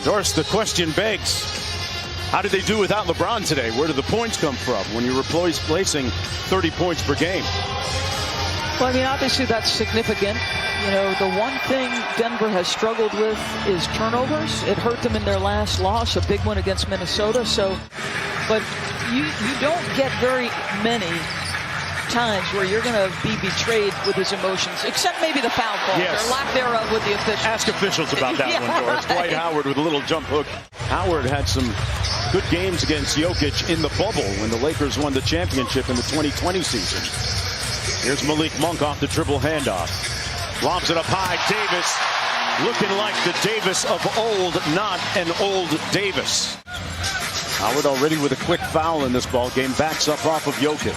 Doris, the question begs, how did they do without LeBron today? Where did the points come from when you're replacing 30 points per game? Well, I mean, obviously that's significant. You know, the one thing Denver has struggled with is turnovers. It hurt them in their last loss, a big one against Minnesota. So, but you don't get very many times where you're going to be betrayed with his emotions, except maybe the foul call or lack thereof with the officials. Ask officials about that one, Doris. Dwight Howard with a little jump hook. Howard had some good games against Jokic in the bubble when the Lakers won the championship in the 2020 season. Here's Malik Monk off the dribble handoff. Lobs it up high. Davis looking like the Davis of old, not an old Davis. Howard already with a quick foul in this ball game. Backs up off of Jokic.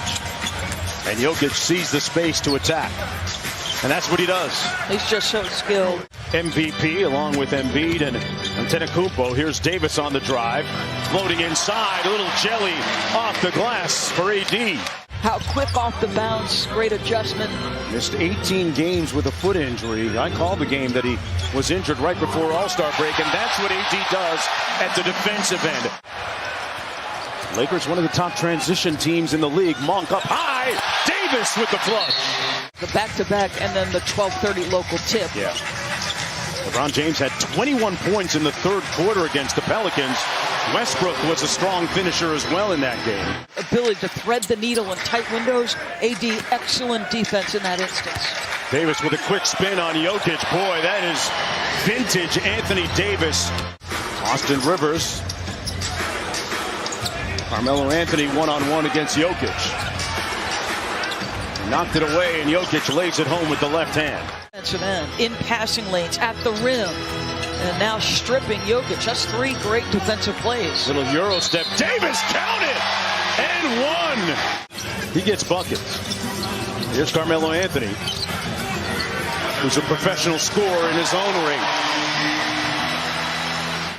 And Jokic sees the space to attack. And that's what he does. He's just so skilled. MVP along with Embiid and Antetokounmpo. Here's Davis on the drive. Floating inside. A little jelly off the glass for AD. How quick off the bounce. Great adjustment. Missed 18 games with a foot injury. I called the game that he was injured right before All-Star break. And that's what AD does at the defensive end. Lakers, one of the top transition teams in the league. Monk up high. Davis with the flush. The back-to-back and then the 12:30 local tip. Yeah. LeBron James had 21 points in the third quarter against the Pelicans. Westbrook was a strong finisher as well in that game. Ability to thread the needle in tight windows. AD, excellent defense in that instance. Davis with a quick spin on Jokic. Boy, that is vintage Anthony Davis. Austin Rivers. Carmelo Anthony one-on-one against Jokic. Knocked it away, and Jokic lays it home with the left hand. Defensive end, in passing lanes, at the rim. And now stripping Jokic. That's three great defensive plays. Little Euro step. Davis counted! And one! He gets buckets. Here's Carmelo Anthony, who's a professional scorer in his own right.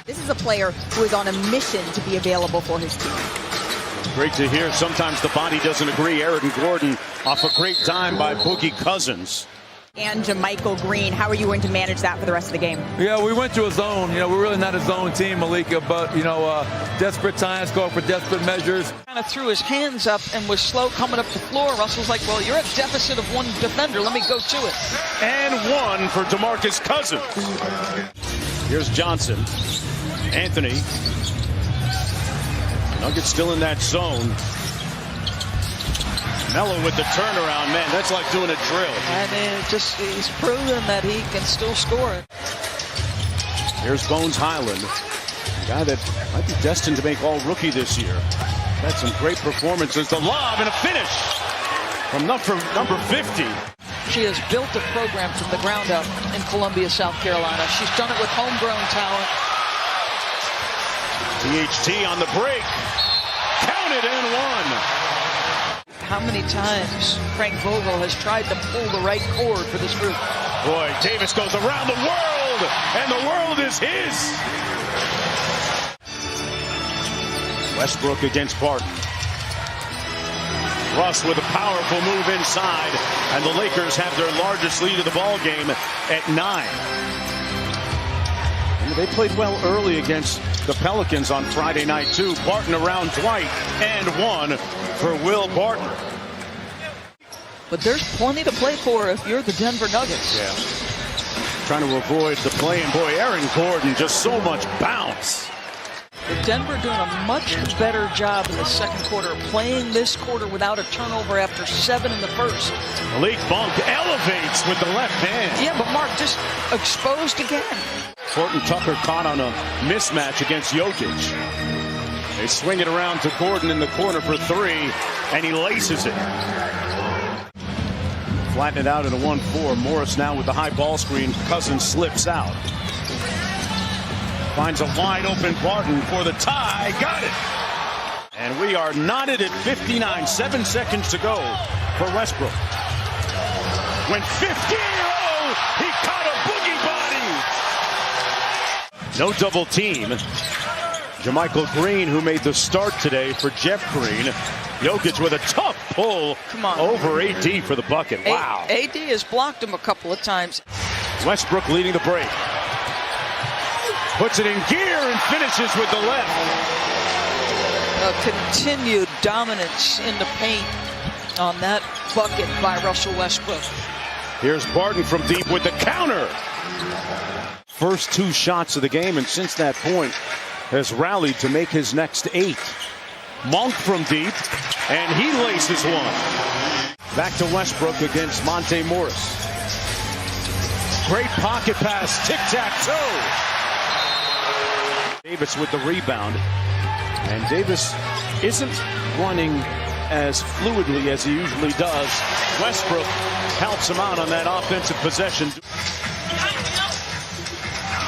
This is a player who is on a mission to be available for his team. Great to hear. Sometimes the body doesn't agree. Aaron Gordon off a great dime by Boogie Cousins. And JaMychal Green, how are you going to manage that for the rest of the game? Yeah, we went to a zone. You know, we're really not a zone team, Malika, but, you know, desperate times call for desperate measures. Kind of threw his hands up and was slow coming up the floor. Russell's like, well, you're at deficit of one defender. Let me go to it. And one for DeMarcus Cousins. Here's Johnson. Anthony. Nuggets still in that zone. Melo with the turnaround, man, that's like doing a drill. I mean, he's proven that he can still score it. Here's Bones Highland, a guy that might be destined to make All-Rookie this year. Had some great performances. The lob and a finish from number 50. She has built a program from the ground up in Columbia, South Carolina. She's done it with homegrown talent. THT on the break. Counted and one. How many times Frank Vogel has tried to pull the right cord for this group. Boy, Davis goes around the world, and the world is his. Westbrook against Barton. Russ with a powerful move inside, and the Lakers have their largest lead of the ball game at 9. And they played well early against the Pelicans on Friday night, too. Barton around Dwight, and one for Will Barton. But there's plenty to play for if you're the Denver Nuggets. Yeah. Trying to avoid the play, and boy, Aaron Gordon, just so much bounce. But Denver doing a much better job in the second quarter, playing this quarter without a turnover after 7 in the first. Malik Monk elevates with the left hand. Yeah, but Mark just exposed again. Horton Tucker caught on a mismatch against Jokic. They swing it around to Gordon in the corner for 3, and he laces it. Flatten it out at a 1-4. Morris now with the high ball screen. Cousins slips out. Finds a wide open Barton for the tie. Got it. And we are knotted at 59. 7 seconds to go for Westbrook. Went 50. Oh, he caught a boogie body. No double team. JaMychal Green, who made the start today for Jeff Green. Jokic with a tough pull over AD for the bucket. Wow. AD has blocked him a couple of times. Westbrook leading the break. Puts it in gear and finishes with the left. Continued dominance in the paint on that bucket by Russell Westbrook. Here's Barton from deep with the counter. First 2 shots of the game, and since that point has rallied to make his next 8. Monk from deep, and he laces one. Back to Westbrook against Monte Morris. Great pocket pass, tic-tac-toe. Davis with the rebound, and Davis isn't running as fluidly as he usually does. Westbrook helps him out on that offensive possession.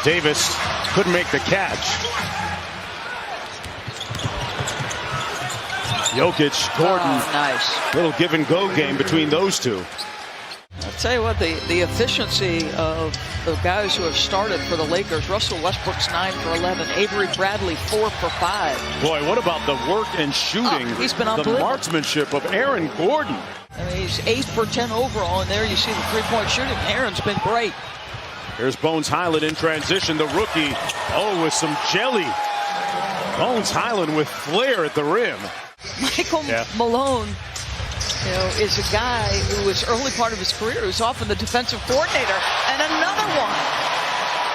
Davis couldn't make the catch. Jokic, Gordon, nice. Little give and go game between those two. I'll tell you what, the efficiency of the guys who have started for the Lakers. Russell Westbrook's 9 for 11. Avery Bradley 4 for 5. Boy, what about the work and shooting? He's been the unbelievable. marksmanship of Aaron Gordon. I mean, he's 8 for 10 overall, and there you see the three-point shooting. Aaron's been great. Here's Bones Highland in transition. The rookie, with some jelly. Bones Highland with flair at the rim. Michael Malone, is a guy who was early part of his career who's often the defensive coordinator, and another one.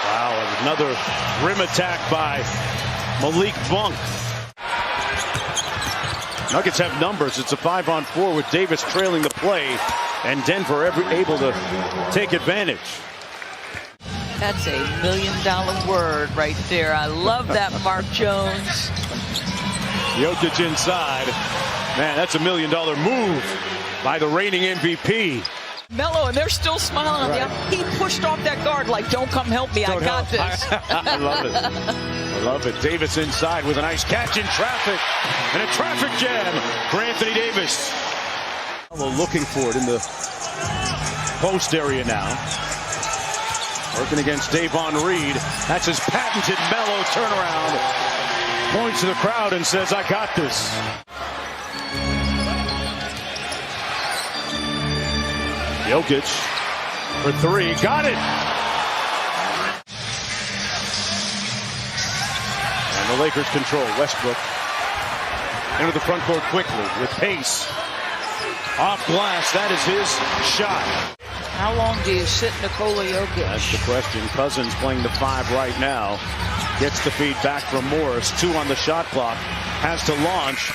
Wow, another rim attack by Malik Monk. Nuggets have numbers. It's a 5-on-4 with Davis trailing the play, and Denver able to take advantage. That's a $1 million word right there. I love that, Mark Jones. Jokic inside. Man, that's $1 million move by the reigning MVP. Melo, and they're still smiling on He pushed off that guard like, don't come help me, I got this. I love it. I love it. Davis inside with a nice catch in traffic. And a traffic jam for Anthony Davis. Looking for it in the post area now. Working against Davon Reed. That's his patented Melo turnaround. Points to the crowd and says, I got this. Jokic for 3. Got it. And the Lakers control. Westbrook into the front court quickly with pace. Off glass. That is his shot. How long do you sit Nikola Jokic? That's the question. Cousins playing the 5 right now. Gets the feed back from Morris. 2 on the shot clock. Has to launch.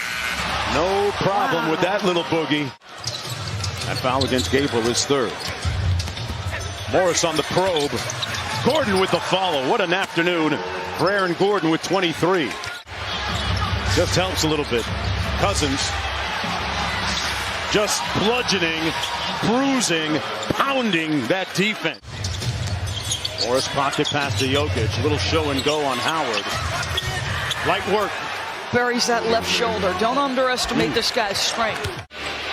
No problem with that little boogie. That foul against Gabriel is 3rd. Morris on the probe. Gordon with the follow. What an afternoon for Aaron Gordon with 23. Just helps a little bit. Cousins just bludgeoning, bruising, pounding that defense. Morris pocket pass to Jokic. A little show and go on Howard. Light work. Buries that left shoulder. Don't underestimate this guy's strength.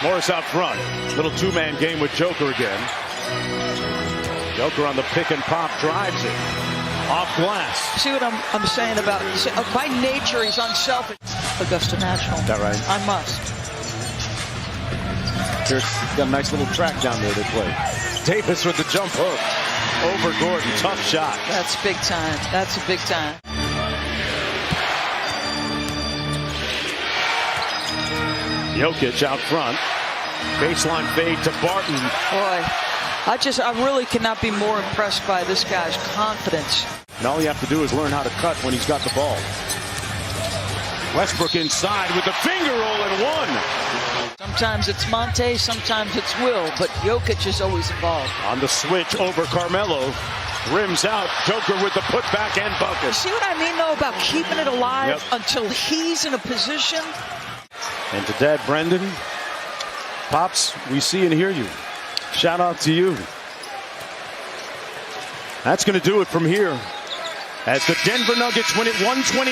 Morris out front. Little 2-man game with Joker again. Joker on the pick and pop drives it. Off glass. See what I'm saying about it? By nature, he's unselfish. Augusta National. Is that right? I must. Here's got a nice little track down there they play. Davis with the jump hook. Over Gordon. Tough shot. That's big time. That's a big time. Jokic out front. Baseline fade to Barton. Boy, I really cannot be more impressed by this guy's confidence. And all you have to do is learn how to cut when he's got the ball. Westbrook inside with the finger roll and 1. Sometimes it's Monte, sometimes it's Will, but Jokic is always involved. On the switch over Carmelo. Rims out. Joker with the putback and bucket. You see what I mean, though, about keeping it alive until he's in a position? And to Dad Brendan, Pops, we see and hear you. Shout out to you. That's going to do it from here as the Denver Nuggets win it 129.